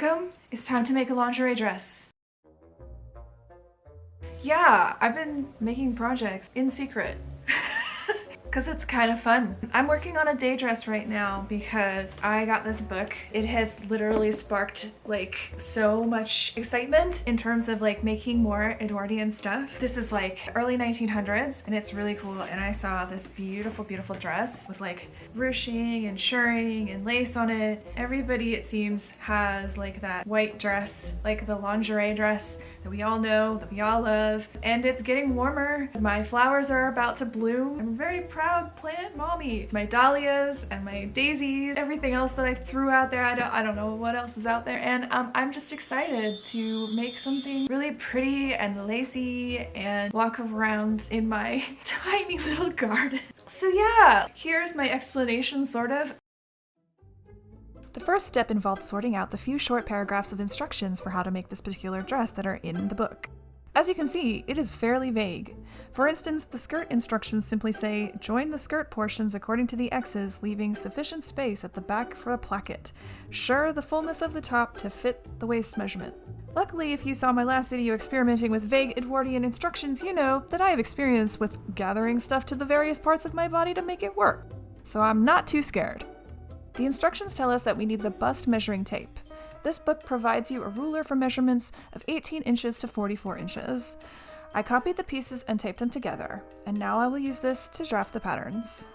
Welcome! It's time to make a lingerie dress. Yeah, I've been making projects in secret. Because it's kind of fun. I'm working on a day dress right now because I got this book. It has literally sparked like so much excitement in terms of like making more Edwardian stuff. This is like early 1900s and it's really cool, and I saw this beautiful, beautiful dress with like ruching and shirring and lace on it. Everybody, it seems, has like that white dress, like the lingerie dress that we all know, that we all love, and it's getting warmer. My flowers are about to bloom. I'm a very proud plant mommy. My dahlias and my daisies, everything else that I threw out there, I don't know what else is out there, and I'm just excited to make something really pretty and lacy and walk around in my tiny little garden. So yeah, here's my explanation, sort of. The first step involved sorting out the few short paragraphs of instructions for how to make this particular dress that are in the book. As you can see, it is fairly vague. For instance, the skirt instructions simply say, join the skirt portions according to the X's, leaving sufficient space at the back for a placket. Sure the fullness of the top to fit the waist measurement. Luckily, if you saw my last video experimenting with vague Edwardian instructions, you know that I have experience with gathering stuff to the various parts of my body to make it work. So I'm not too scared. The instructions tell us that we need the bust measuring tape. This book provides you a ruler for measurements of 18 inches to 44 inches. I copied the pieces and taped them together, and now I will use this to draft the patterns.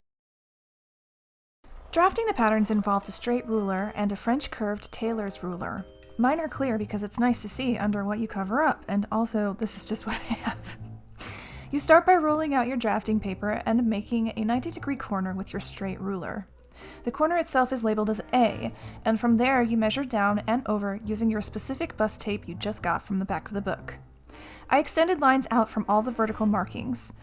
Drafting the patterns involved a straight ruler and a French curved tailor's ruler. Mine are clear because it's nice to see under what you cover up, and also this is just what I have. You start by rolling out your drafting paper and making a 90-degree corner with your straight ruler. The corner itself is labeled as A, and from there you measure down and over using your specific bust tape you just got from the back of the book. I extended lines out from all the vertical markings.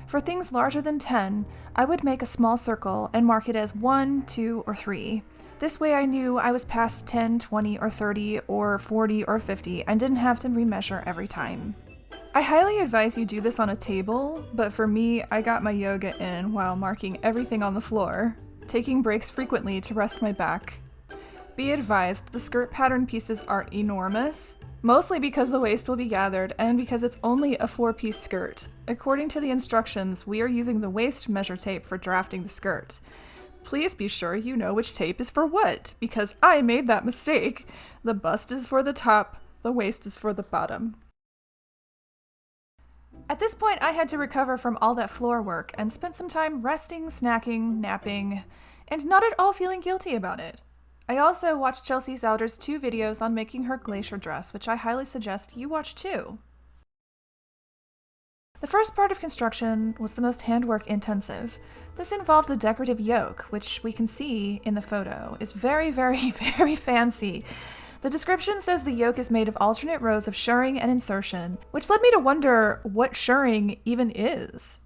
For things larger than 10, I would make a small circle and mark it as 1, 2, or 3. This way I knew I was past 10, 20, or 30, or 40, or 50, and didn't have to remeasure every time. I highly advise you do this on a table, but for me, I got my yoga in while marking everything on the floor, taking breaks frequently to rest my back. Be advised, the skirt pattern pieces are enormous, mostly because the waist will be gathered and because it's only a 4-piece skirt. According to the instructions, we are using the waist measure tape for drafting the skirt. Please be sure you know which tape is for what, because I made that mistake. The bust is for the top, the waist is for the bottom. At this point, I had to recover from all that floor work and spent some time resting, snacking, napping, and not at all feeling guilty about it. I also watched Chelsea Zouder's 2 videos on making her glacier dress, which I highly suggest you watch too. The first part of construction was the most handwork intensive. This involved a decorative yoke, which we can see in the photo is very, very, very fancy. The description says the yoke is made of alternate rows of shirring and insertion, which led me to wonder what shirring even is.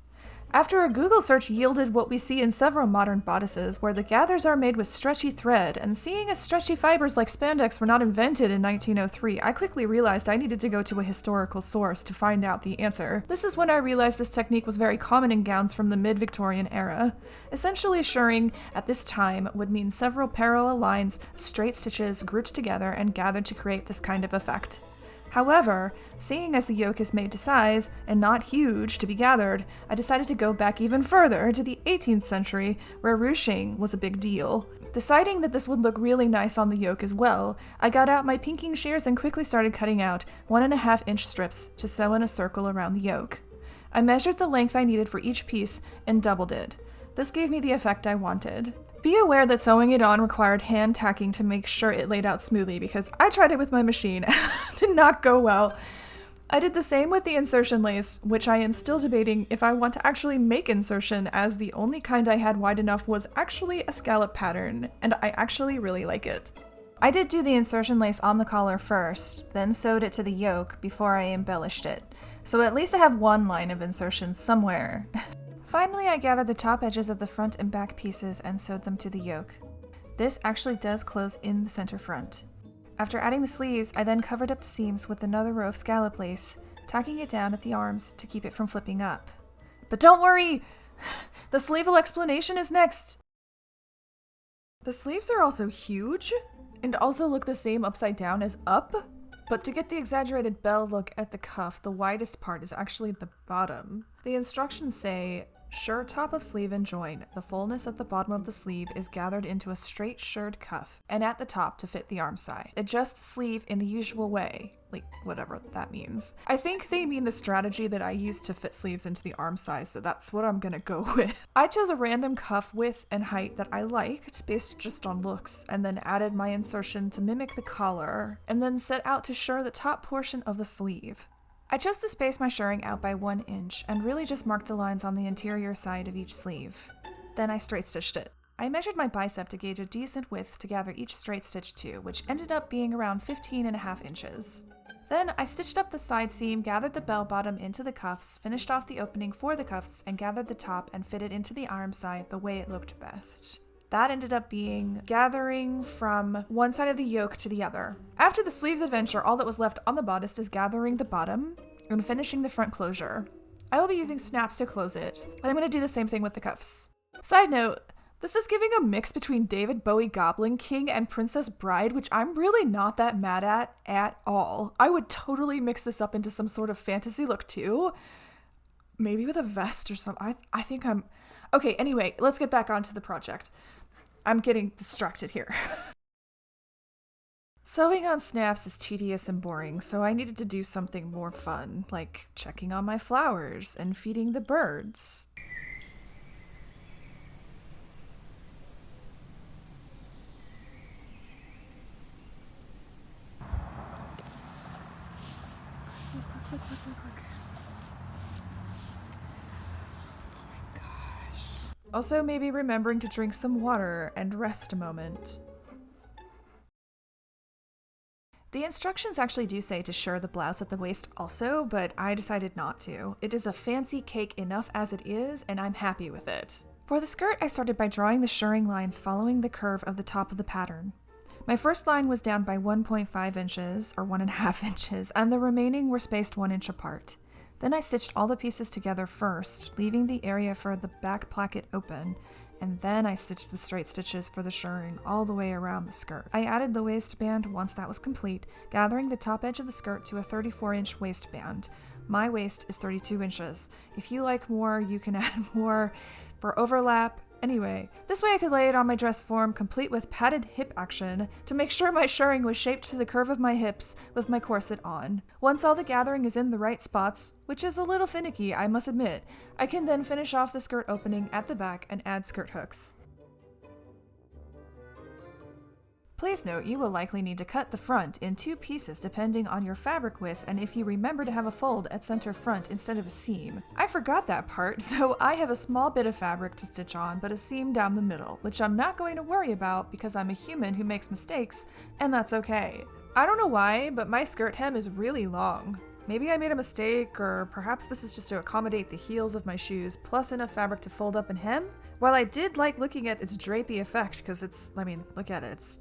After a Google search yielded what we see in several modern bodices, where the gathers are made with stretchy thread, and seeing as stretchy fibers like spandex were not invented in 1903, I quickly realized I needed to go to a historical source to find out the answer. This is when I realized this technique was very common in gowns from the mid-Victorian era. Essentially, shirring at this time would mean several parallel lines of straight stitches grouped together and gathered to create this kind of effect. However, seeing as the yoke is made to size and not huge to be gathered, I decided to go back even further to the 18th century, where ruching was a big deal. Deciding that this would look really nice on the yoke as well, I got out my pinking shears and quickly started cutting out 1.5-inch strips to sew in a circle around the yoke. I measured the length I needed for each piece and doubled it. This gave me the effect I wanted. Be aware that sewing it on required hand tacking to make sure it laid out smoothly, because I tried it with my machine and it did not go well. I did the same with the insertion lace, which I am still debating if I want to actually make insertion, as the only kind I had wide enough was actually a scallop pattern, and I actually really like it. I did do the insertion lace on the collar first, then sewed it to the yoke before I embellished it, so at least I have one line of insertion somewhere. Finally, I gathered the top edges of the front and back pieces and sewed them to the yoke. This actually does close in the center front. After adding the sleeves, I then covered up the seams with another row of scallop lace, tacking it down at the arms to keep it from flipping up. But don't worry! The Sleevil explanation is next! The sleeves are also huge. and also look the same upside down as up. But to get the exaggerated bell look at the cuff, the widest part is actually the bottom. The instructions say, "Shirr top of sleeve and join. The fullness at the bottom of the sleeve is gathered into a straight shirred cuff, and at the top to fit the arm side. Adjust sleeve in the usual way." Like, whatever that means. I think they mean the strategy that I use to fit sleeves into the arm size, so that's what I'm gonna go with. I chose a random cuff width and height that I liked, based just on looks, and then added my insertion to mimic the collar, and then set out to shirr the top portion of the sleeve. I chose to space my shirring out by 1 inch and really just marked the lines on the interior side of each sleeve. Then I straight stitched it. I measured my bicep to gauge a decent width to gather each straight stitch to, which ended up being around 15.5 inches. Then I stitched up the side seam, gathered the bell bottom into the cuffs, finished off the opening for the cuffs, and gathered the top and fitted into the arm side the way it looked best. That ended up being gathering from one side of the yoke to the other. After the sleeves adventure, all that was left on the bodice is gathering the bottom and finishing the front closure. I will be using snaps to close it, and I'm going to do the same thing with the cuffs. Side note, this is giving a mix between David Bowie Goblin King and Princess Bride, which I'm really not that mad at all. I would totally mix this up into some sort of fantasy look too. Maybe with a vest or something. I think I'm... Okay, anyway, let's get back onto the project. I'm getting distracted here. Sewing on snaps is tedious and boring, so I needed to do something more fun, like checking on my flowers and feeding the birds. Also, maybe remembering to drink some water and rest a moment. The instructions actually do say to shirr the blouse at the waist also, but I decided not to. It is a fancy cake enough as it is, and I'm happy with it. For the skirt, I started by drawing the shirring lines following the curve of the top of the pattern. My first line was down by 1.5 inches, or 1.5 inches, and the remaining were spaced 1 inch apart. Then I stitched all the pieces together first, leaving the area for the back placket open, and then I stitched the straight stitches for the shirring all the way around the skirt. I added the waistband once that was complete, gathering the top edge of the skirt to a 34-inch waistband. My waist is 32 inches. If you like more, you can add more for overlap. Anyway, this way I could lay it on my dress form, complete with padded hip action, to make sure my shirring was shaped to the curve of my hips with my corset on. Once all the gathering is in the right spots, which is a little finicky, I must admit, I can then finish off the skirt opening at the back and add skirt hooks. Please note, you will likely need to cut the front in 2 pieces depending on your fabric width and if you remember to have a fold at center front instead of a seam. I forgot that part, so I have a small bit of fabric to stitch on but a seam down the middle, which I'm not going to worry about because I'm a human who makes mistakes, and that's okay. I don't know why, but my skirt hem is really long. Maybe I made a mistake, or perhaps this is just to accommodate the heels of my shoes plus enough fabric to fold up and hem? While I did like looking at its drapey effect, because look at it,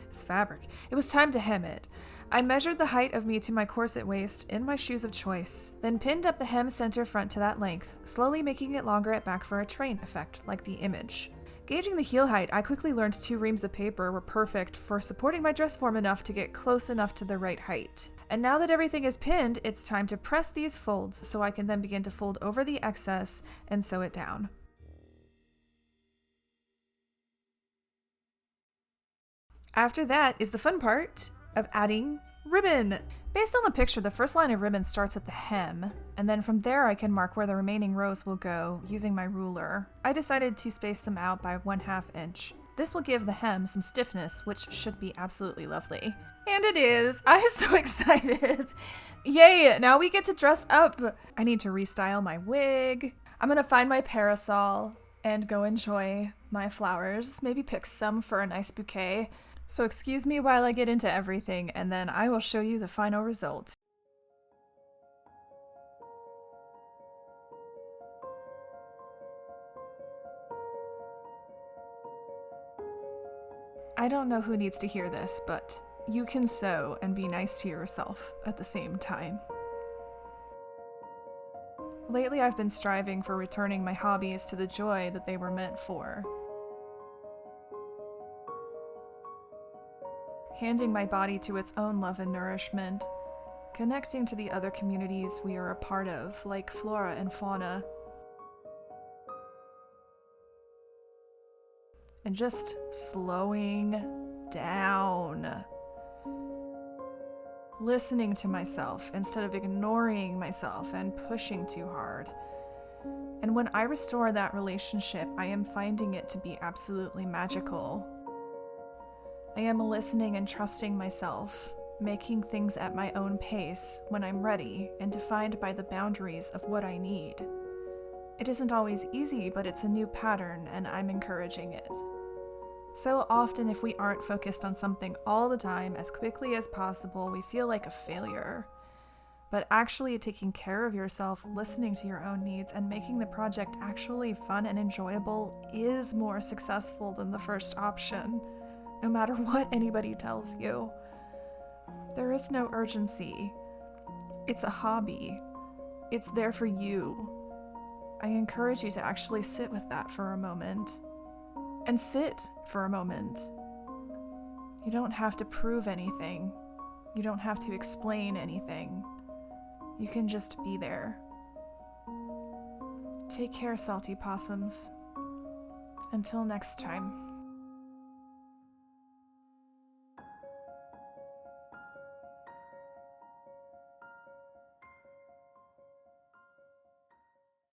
it's fabric. It was time to hem it. I measured the height of me to my corset waist in my shoes of choice, then pinned up the hem center front to that length, slowly making it longer at back for a train effect, like the image. Gauging the heel height, I quickly learned 2 reams of paper were perfect for supporting my dress form enough to get close enough to the right height. And now that everything is pinned, it's time to press these folds so I can then begin to fold over the excess and sew it down. After that is the fun part of adding ribbon. Based on the picture, the first line of ribbon starts at the hem, and then from there I can mark where the remaining rows will go using my ruler. I decided to space them out by 1/2 inch. This will give the hem some stiffness, which should be absolutely lovely. And it is! I'm so excited! Yay! Now we get to dress up! I need to restyle my wig. I'm gonna find my parasol and go enjoy my flowers. Maybe pick some for a nice bouquet. So excuse me while I get into everything, and then I will show you the final result. I don't know who needs to hear this, but you can sew and be nice to yourself at the same time. Lately, I've been striving for returning my hobbies to the joy that they were meant for. handing my body to its own love and nourishment, connecting to the other communities we are a part of, like flora and fauna, and just slowing down. Listening to myself instead of ignoring myself and pushing too hard. And when I restore that relationship, I am finding it to be absolutely magical. I am listening and trusting myself, making things at my own pace when I'm ready and defined by the boundaries of what I need. It isn't always easy, but it's a new pattern, and I'm encouraging it. So often, if we aren't focused on something all the time as quickly as possible, we feel like a failure. But actually taking care of yourself, listening to your own needs, and making the project actually fun and enjoyable is more successful than the first option, no matter what anybody tells you. There is no urgency. It's a hobby. It's there for you. I encourage you to actually sit with that for a moment. And sit for a moment. You don't have to prove anything. You don't have to explain anything. You can just be there. Take care, salty possums. Until next time.